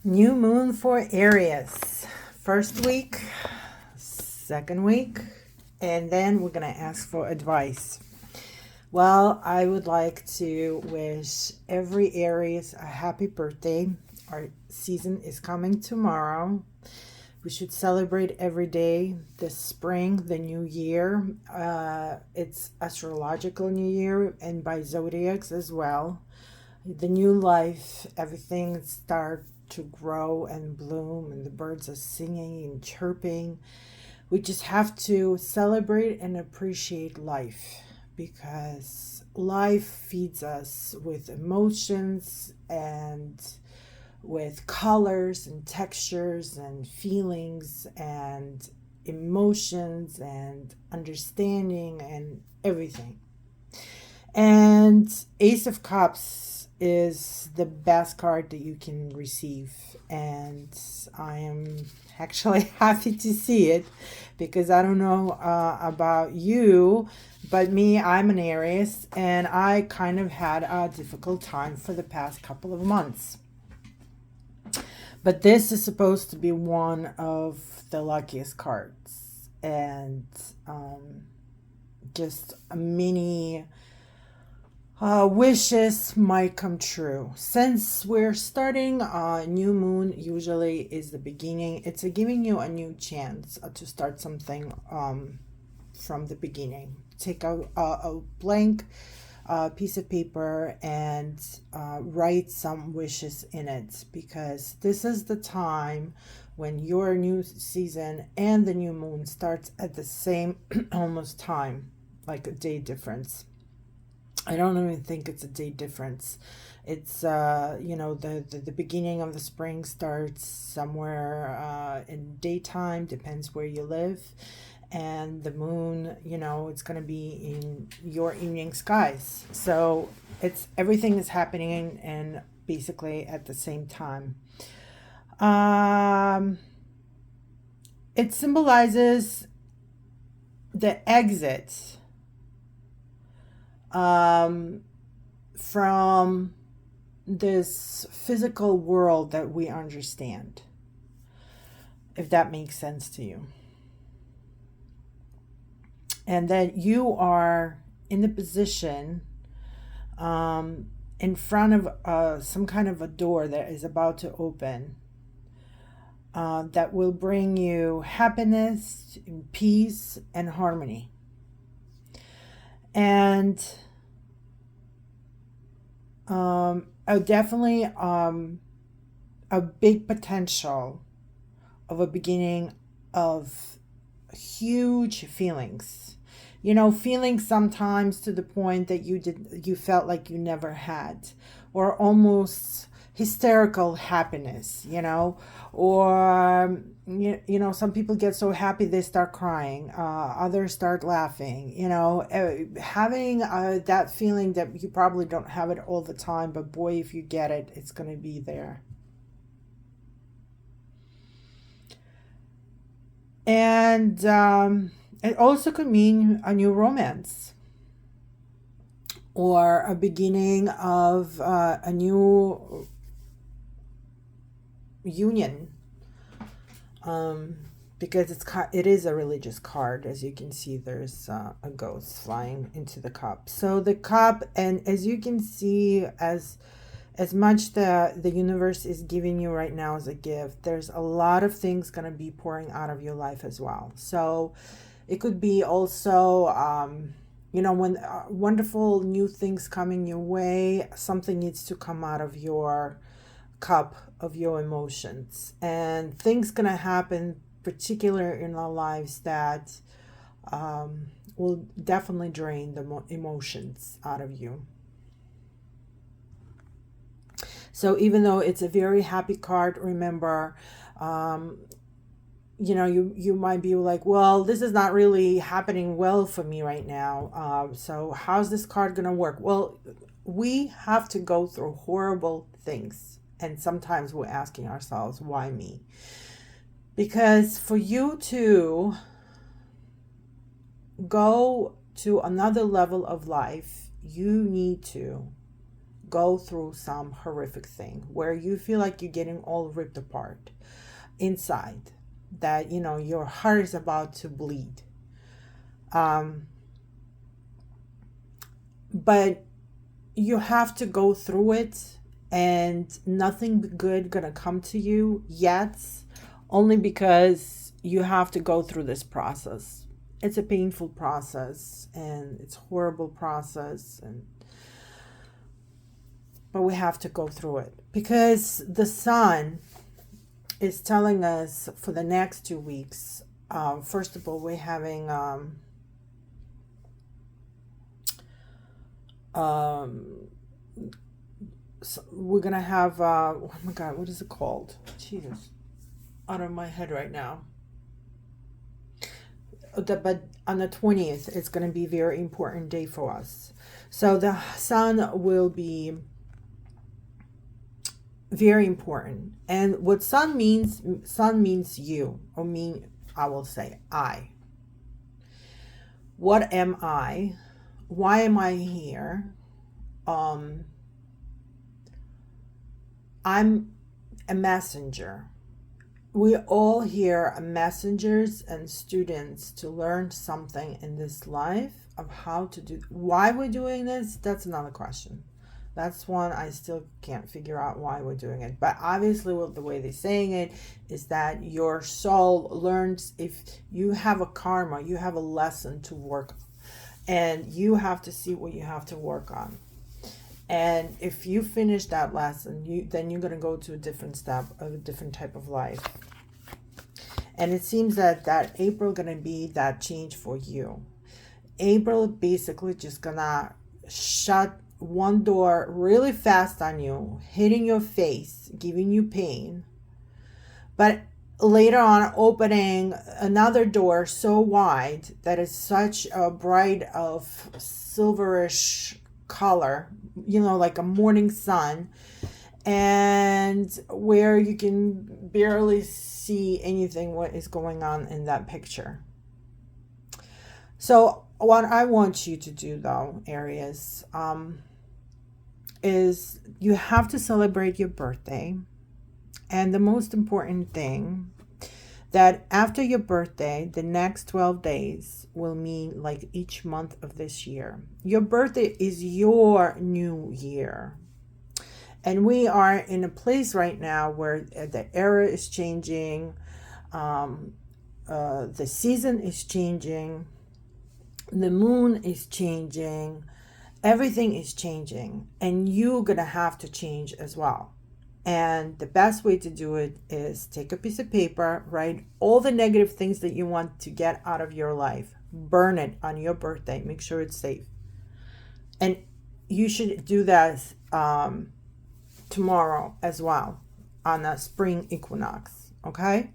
New moon for Aries. First week, second week, and then we're going to ask for advice. Well, I would like to wish every Aries a happy birthday. Our season is coming tomorrow. We should celebrate every day, the spring, the new year. It's astrological new year and by zodiacs as well. The new life, everything starts to grow and bloom, and the birds are singing and chirping. We just have to celebrate and appreciate life because life feeds us with emotions and with colors and textures and feelings and emotions and understanding and everything. And Ace of Cups is the best card that you can receive. And I am actually happy to see it because I don't know about you, but me, I'm an Aries, and I kind of had a difficult time for the past couple of months. But this is supposed to be one of the luckiest cards, and just a mini wishes might come true. Since we're starting new moon, usually is the beginning. It's giving you a new chance to start something from the beginning. Take a blank piece of paper and write some wishes in it, because this is the time when your new season and the new moon starts at the same almost time, like a day difference. I don't even think it's a day difference. It's the beginning of the spring starts somewhere in daytime, depends where you live, and the moon, it's going to be in your evening skies. So it's everything is happening and basically at the same time. Um, it symbolizes the exit from this physical world that we understand, if that makes sense to you. And that you are in the position in front of some kind of a door that is about to open, that will bring you happiness, peace, and harmony. And definitely a big potential of a beginning of huge feelings. Feelings sometimes to the point that you felt like you never had, or almost hysterical happiness, or some people get so happy they start crying, others start laughing, having that feeling that you probably don't have it all the time, but boy, if you get it, it's going to be there. And it also could mean a new romance or a beginning of a new union, because it is a religious card. As you can see, there's a ghost flying into the cup. So the cup, and as you can see, as much the universe is giving you right now as a gift, there's a lot of things going to be pouring out of your life as well. So it could be also when wonderful new things coming your way, something needs to come out of your cup of your emotions, and things gonna happen particular in our lives that will definitely drain the emotions out of you. So even though it's a very happy card, remember, you might be like, well, this is not really happening well for me right now. So how's this card gonna work? Well, we have to go through horrible things, and sometimes we're asking ourselves, why me? Because for you to go to another level of life, you need to go through some horrific thing where you feel like you're getting all ripped apart inside, that your heart is about to bleed. But you have to go through it, and nothing good gonna come to you yet, only because you have to go through this process. It's a painful process, and it's a horrible process, but we have to go through it, because the sun is telling us for the next 2 weeks. First of all, we're having so we're gonna have oh my god, what is it called? Jesus, out of my head right now. But on the 20th, it's gonna be a very important day for us. So the sun will be very important. And what sun means you, or me, I will say I. What am I? Why am I here? I'm a messenger. We all here are messengers and students to learn something in this life of how to do. Why we're doing this, that's another question. That's one I still can't figure out why we're doing it. But obviously, the way they're saying it is that your soul learns, if you have a karma, you have a lesson to work on. And you have to see what you have to work on. And if you finish that lesson, then you're going to go to a different step, a different type of life. And it seems that April going to be that change for you. April basically just going to shut one door really fast on you, hitting your face, giving you pain. But later on, opening another door so wide that is such a bright of silverish color, like a morning sun, and where you can barely see anything what is going on in that picture. So what I want you to do, though, Aries, is you have to celebrate your birthday. And the most important thing, that after your birthday, the next 12 days will mean like each month of this year. Your birthday is your new year. And we are in a place right now where the era is changing. The season is changing. The moon is changing. Everything is changing. And you're going to have to change as well. And the best way to do it is take a piece of paper, write all the negative things that you want to get out of your life. Burn it on your birthday. Make sure it's safe. And you should do that tomorrow as well, on a spring equinox. Okay?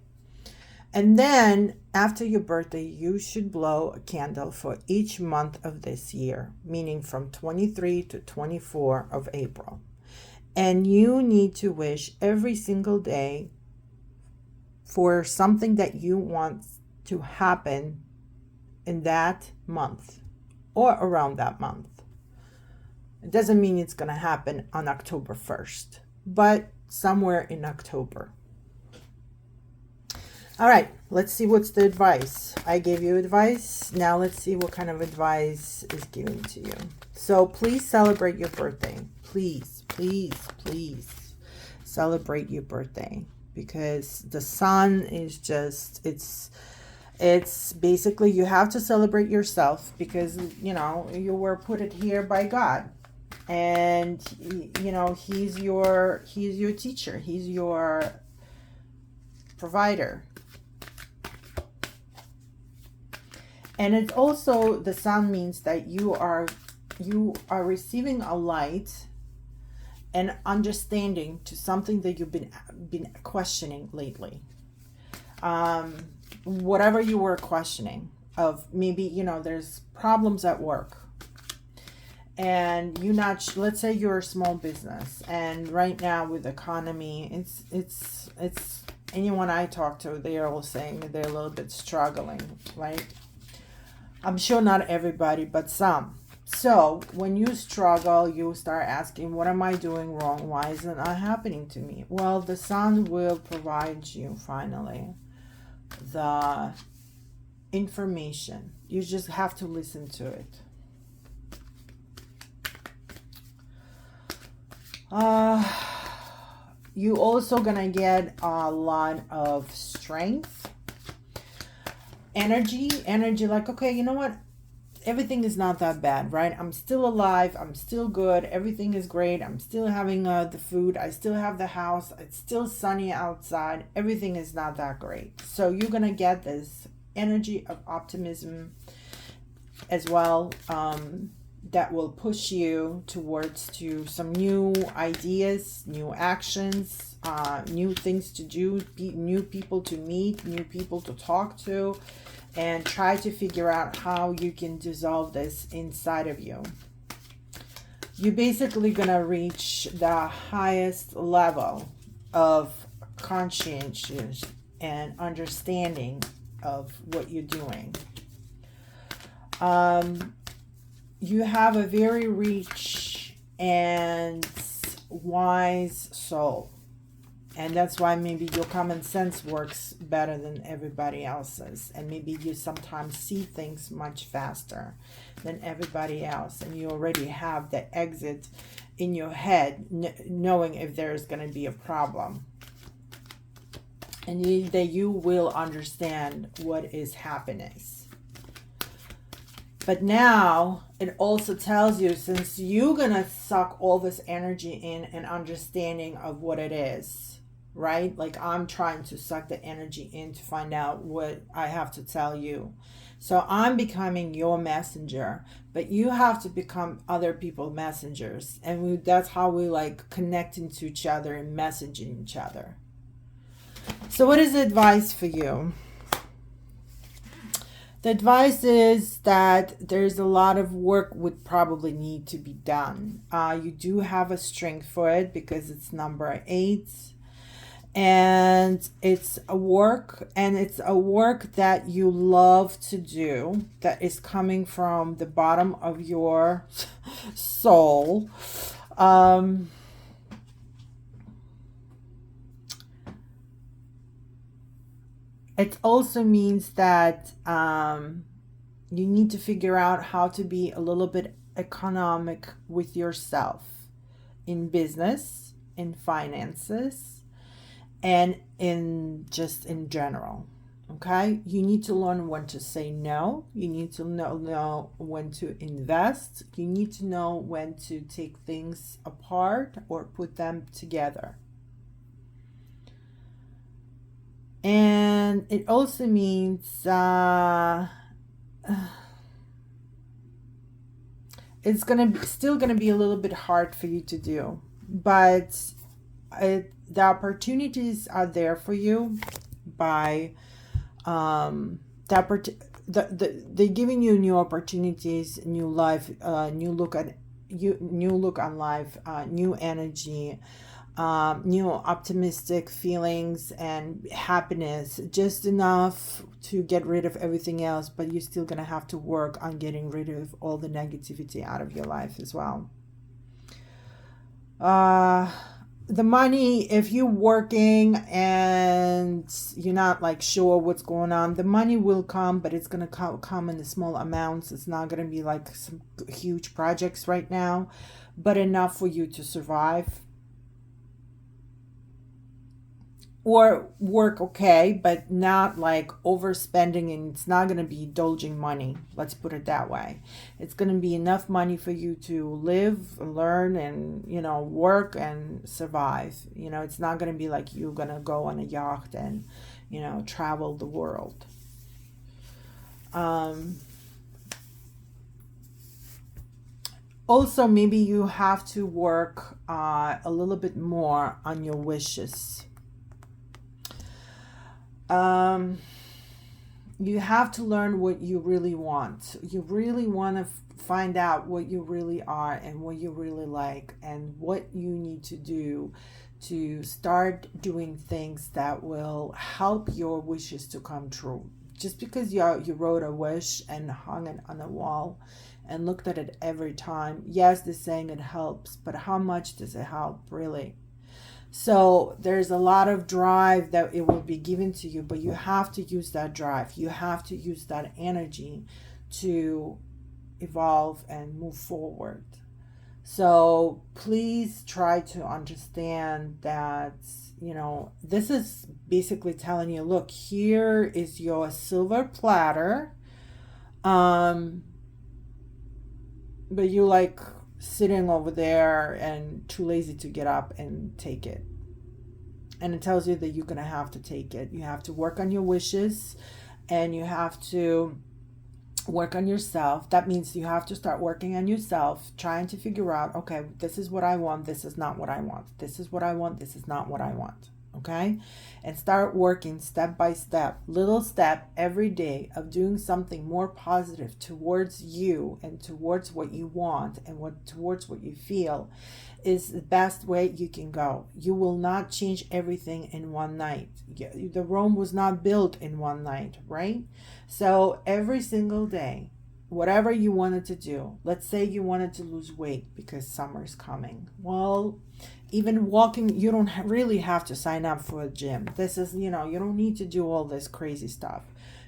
And then after your birthday, you should blow a candle for each month of this year, meaning from 23 to 24 of April. And you need to wish every single day for something that you want to happen in that month or around that month. It doesn't mean it's going to happen on October 1st, but somewhere in October. All right, let's see what's the advice. I gave you advice. Now let's see what kind of advice is given to you. So please celebrate your birthday. Please celebrate your birthday, because the sun is just, it's basically, you have to celebrate yourself, because you were put it here by God, and he's your teacher, he's your provider. And it's also, the sun means that you are receiving a light and understanding to something that you've been questioning lately. Whatever you were questioning, of maybe, there's problems at work. And let's say you're a small business, and right now with the economy, it's anyone I talk to, they are all saying that they're a little bit struggling, right? I'm sure not everybody, but some. So when you struggle, you start asking, what am I doing wrong? Why isn't that happening to me? Well, the sun will provide you finally the information. You just have to listen to it. You also gonna get a lot of strength, energy like, okay, you know what? Everything is not that bad, right? I'm still alive. I'm still good. Everything is great. I'm still having the food. I still have the house. It's still sunny outside. Everything is not that great. So you're going to get this energy of optimism as well, that will push you towards to some new ideas, new actions, new things to do, new people to meet, new people to talk to, and try to figure out how you can dissolve this inside of you. You're basically going to reach the highest level of conscientious and understanding of what you're doing. You have a very rich and wise soul. And that's why maybe your common sense works better than everybody else's. And maybe you sometimes see things much faster than everybody else. And you already have the exit in your head, knowing if there's going to be a problem. And that you will understand what is happiness. But now it also tells you, since you're going to suck all this energy in and understanding of what it is, right? Like I'm trying to suck the energy in to find out what I have to tell you. So I'm becoming your messenger, but you have to become other people's messengers. And that's how we like connecting to each other and messaging each other. So what is the advice for you? The advice is that there's a lot of work would probably need to be done. You do have a strength for it because it's number 8. And it's a work, and it's a work that you love to do, that is coming from the bottom of your soul. It also means that you need to figure out how to be a little bit economic with yourself in business, in finances, and in general. Okay, you need to learn when to say no. You need to know when to invest. You need to know when to take things apart or put them together. And it also means it's still gonna be a little bit hard for you to do, but the opportunities are there for you by they're giving you new opportunities, new life, new look on life, new energy, new optimistic feelings and happiness, just enough to get rid of everything else, but you're still gonna have to work on getting rid of all the negativity out of your life as well. The money, if you're working and you're not like sure what's going on, the money will come, but it's going to come in small amounts. It's not going to be like some huge projects right now, but enough for you to survive or work okay, but not like overspending, and it's not going to be indulging money. Let's put it that way. It's going to be enough money for you to live, learn, and, work and survive. It's not going to be like you're going to go on a yacht and, travel the world. Also, maybe you have to work a little bit more on your wishes. You have to learn what you really want. You really want to find out what you really are and what you really like and what you need to do to start doing things that will help your wishes to come true. Just because you wrote a wish and hung it on a wall and looked at it every time. Yes, they're saying it helps, but how much does it help really? So there's a lot of drive that it will be given to you, but you have to use that drive. You have to use that energy to evolve and move forward. So please try to understand that, this is basically telling you, look, here is your silver platter. But you like sitting over there and too lazy to get up and take it. And it tells you that you're going to have to take it. You have to work on your wishes, and you have to work on yourself. That means you have to start working on yourself, trying to figure out, okay, this is what I want, this is not what I want. This is what I want, this is not what I want. Okay? And start working step by step, little step every day of doing something more positive towards you and towards what you want and towards what you feel is the best way you can go. You will not change everything in one night. The Rome was not built in one night, right? So every single day, whatever you wanted to do, let's say you wanted to lose weight because summer's coming. Well, even walking, you don't really have to sign up for a gym. This is, you don't need to do all this crazy stuff.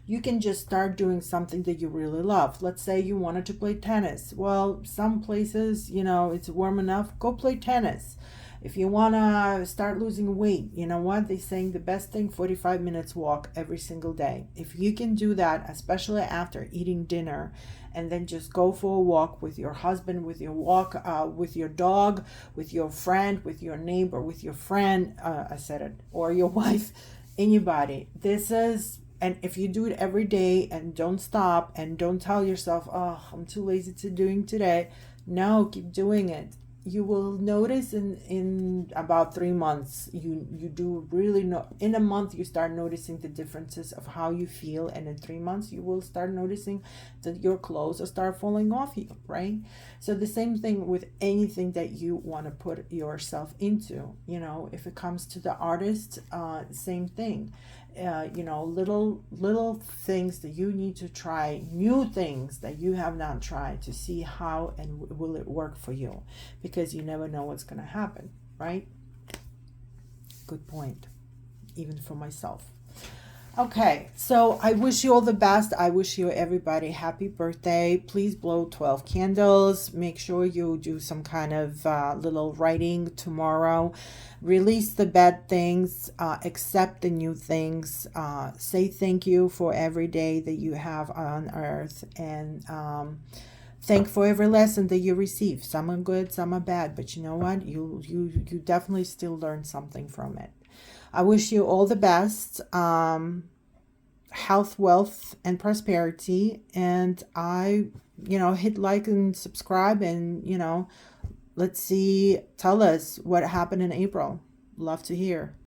You can just start doing something that you really love. Let's say you wanted to play tennis. Well, some places, it's warm enough. Go play tennis. If you want to start losing weight, you know what? They're saying the best thing, 45 minutes walk every single day. If you can do that, especially after eating dinner, and then just go for a walk with your husband, with your dog, with your friend, with your neighbor, with your friend, I said it, or your wife, anybody. And if you do it every day and don't stop and don't tell yourself, oh, I'm too lazy to doing today. No, keep doing it. You will notice in about 3 months, you do really know. In a month, you start noticing the differences of how you feel. And in 3 months, you will start noticing that your clothes will start falling off you, right? So the same thing with anything that you want to put yourself into. If it comes to the artist, same thing. Little things that you need to try, new things that you have not tried, to see how and will it work for you, because you never know what's going to happen, right? Good point, even for myself. Okay, so I wish you all the best. I wish you everybody happy birthday. Please blow 12 candles. Make sure you do some kind of little writing tomorrow. Release the bad things, accept the new things, say thank you for every day that you have on earth, and thank for every lesson that you receive. Some are good, some are bad, but you know what? You definitely still learn something from it. I wish you all the best, health, wealth, and prosperity. And hit like and subscribe, and, let's see, tell us what happened in April. Love to hear.